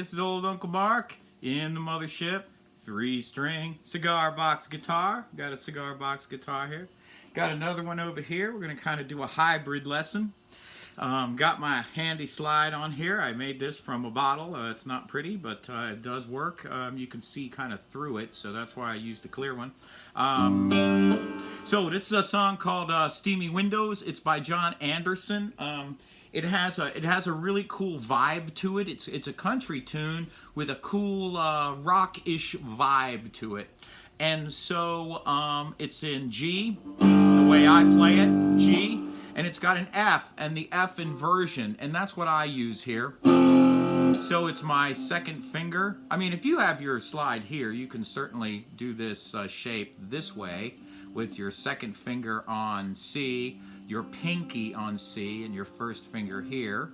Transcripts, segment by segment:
this is old Uncle Mark in the mothership. 3-string cigar box guitar. Got a cigar box guitar here. Got another one over here. We're going to kind of do a hybrid lesson. Got my handy slide on here. I made this from a bottle. It's not pretty, but it does work. You can see kind of through it, so that's why I used a clear one. So this is a song called Steamy Windows. It's by John Anderson. It has a really cool vibe to it. It's a country tune with a cool rock-ish vibe to it. And so it's in G, the way I play it, G. And it's got an F, and the F inversion, and that's what I use here. So it's my second finger. I mean, if you have your slide here, you can certainly do this shape this way with your second finger on C, your pinky on C, and your first finger here.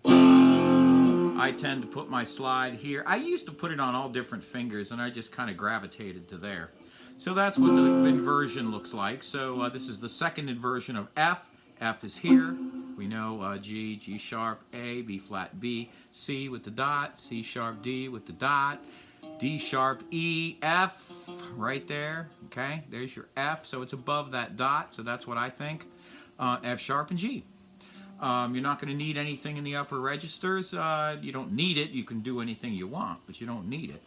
I tend to put my slide here. I used to put it on all different fingers, and I just kind of gravitated to there. So that's what the inversion looks like. So this is the second inversion of F. F is here. We know G, G sharp, A, B flat, B, C with the dot, C sharp, D with the dot, D sharp, E, F, right there. Okay, there's your F. So it's above that dot. So that's what I think. F sharp and G. You're not going to need anything in the upper registers. You don't need it. You can do anything you want, but you don't need it.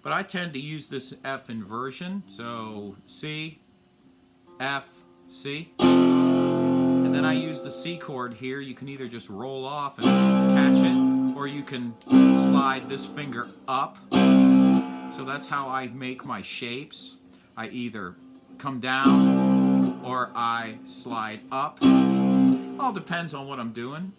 But I tend to use this F inversion. So C, F, C. And then I use the C chord here. You can either just roll off and catch it, or you can slide this finger up. So that's how I make my shapes. I either come down or I slide up. All depends on what I'm doing.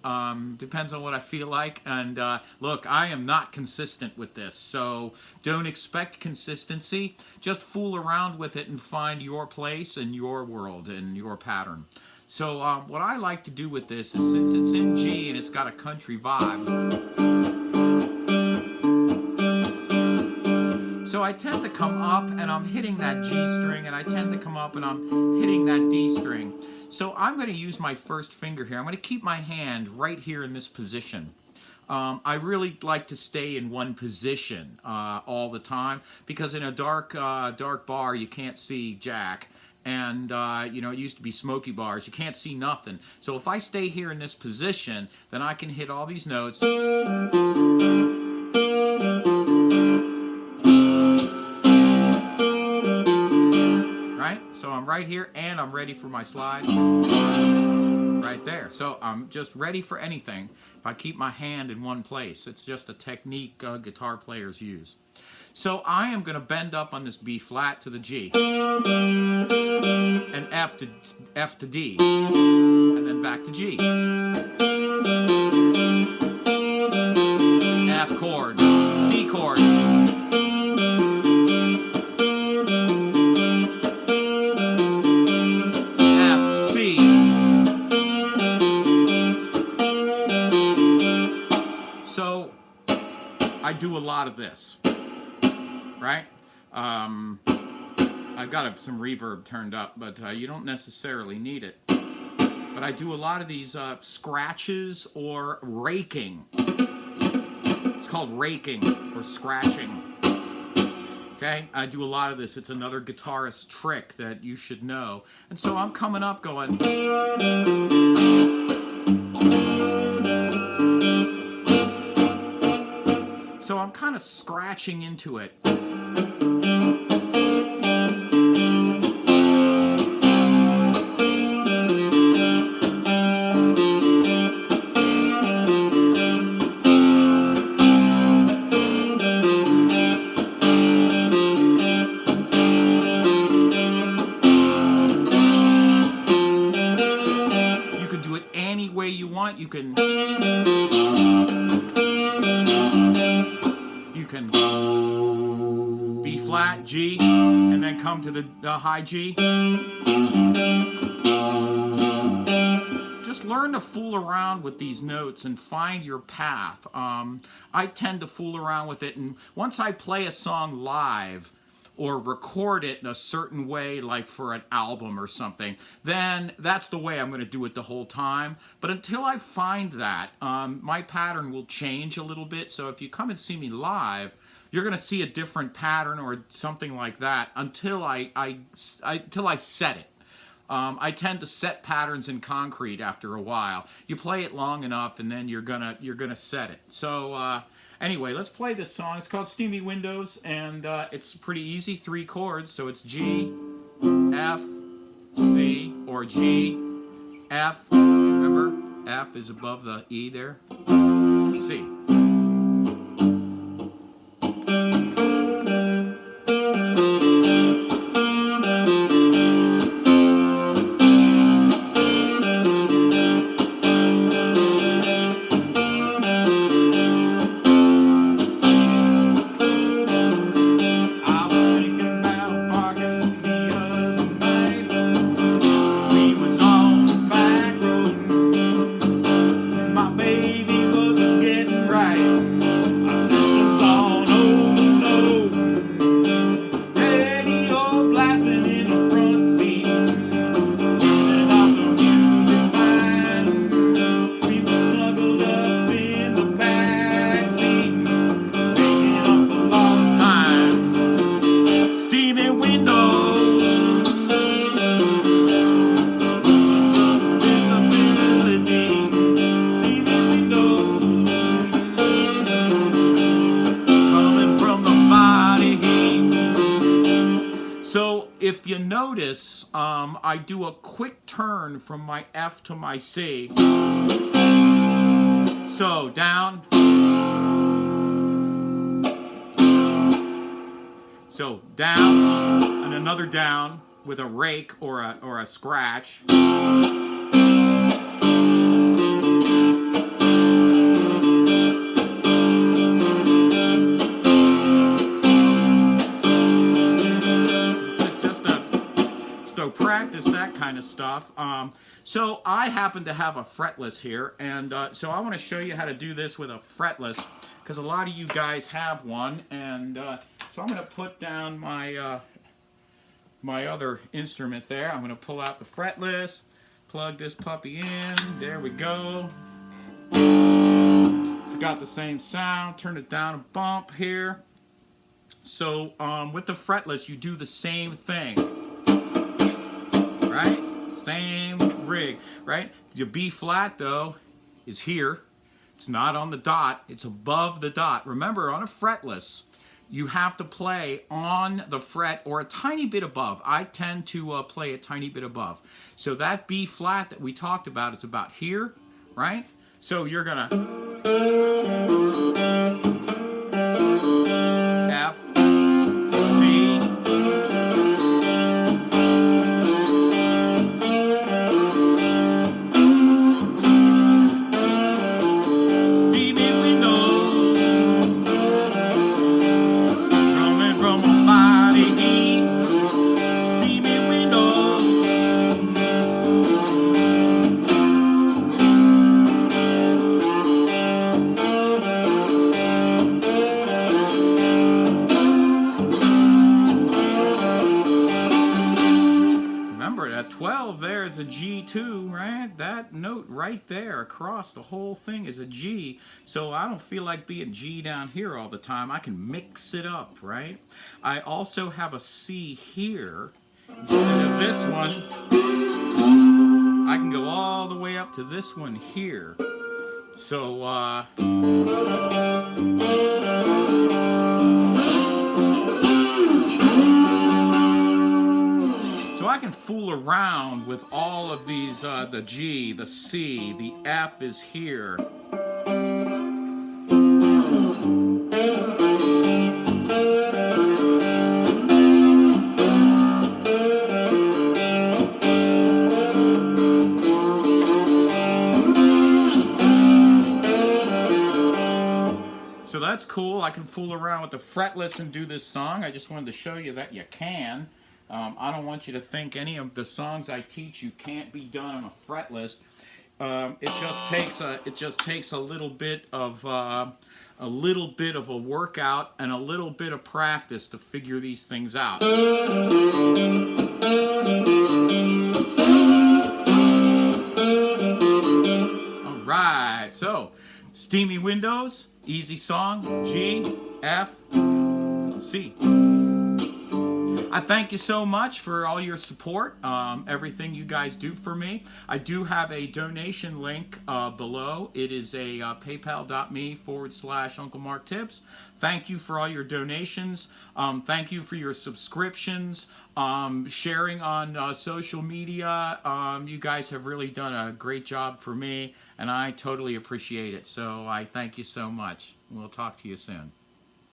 Depends on what I feel like. And look, I am not consistent with this, so don't expect consistency. Just fool around with it and find your place and your world and your pattern. So what I like to do with this is, since it's in G and it's got a country vibe, so I tend to come up and I'm hitting that G string, and I tend to come up and I'm hitting that D string. So I'm going to use my first finger here. I'm going to keep my hand right here in this position. I really like to stay in one position all the time, because in a dark bar you can't see jack. And, you know, it used to be smoky bars. You can't see nothing. So if I stay here in this position, then I can hit all these notes. Right? So I'm right here, and I'm ready for my slide. Right there. So I'm just ready for anything if I keep my hand in one place. It's just a technique guitar players use. So I am going to bend up on this B flat to the G, and F to D, and then back to G. F chord, C chord, F, C. So I do a lot of this. Right? I've got some reverb turned up, but you don't necessarily need it. But I do a lot of these scratches or raking. It's called raking or scratching. Okay? I do a lot of this. It's another guitarist trick that you should know. And so I'm coming up going... So I'm kind of scratching into it. You can do it any way you want. You can B flat, G, and then come to the high G. Just learn to fool around with these notes and find your path. I tend to fool around with it, and once I play a song live, or record it in a certain way, like for an album or something, then that's the way I'm going to do it the whole time. But until I find that, my pattern will change a little bit. So if you come and see me live, you're going to see a different pattern or something like that until I set it. I tend to set patterns in concrete after a while. You play it long enough, and then you're gonna set it. So anyway, let's play this song. It's called Steamy Windows, and it's pretty easy. 3 chords, so it's G, F, C, or G, F. Remember, F is above the E there. C. If you notice, I do a quick turn from my F to my C. So down. So down, and another down with a rake or a scratch. So practice that kind of stuff. So I happen to have a fretless here, and so I want to show you how to do this with a fretless, because a lot of you guys have one. And so I'm going to put down my my other instrument there. I'm going to pull out the fretless, plug this puppy in. There we go. It's got the same sound. Turn it down a bump here. So with the fretless, you do the same thing. Right? Same rig, right? Your B flat, though, is here. It's not on the dot. It's above the dot. Remember, on a fretless, you have to play on the fret or a tiny bit above. I tend to play a tiny bit above. So that B flat that we talked about is about here, right? So you're going to F, C, there's a G2, right? That note right there across the whole thing is a G. So I don't feel like being G down here all the time. I can mix it up, right? I also have a C here. Instead of this one, I can go all the way up to this one here. So, so I can fool around with all of these, the G, the C, the F is here. So that's cool. I can fool around with the fretless and do this song. I just wanted to show you that you can. I don't want you to think any of the songs I teach you can't be done on a fretless. It just takes a little bit of a little bit of a workout and a little bit of practice to figure these things out. All right, so Steamy Windows, easy song, G, F, C. I thank you so much for all your support, everything you guys do for me. I do have a donation link below. It is a paypal.me/Uncle Mark Tips. Thank you for all your donations. Thank you for your subscriptions, sharing on social media. You guys have really done a great job for me, and I totally appreciate it. So I thank you so much. We'll talk to you soon.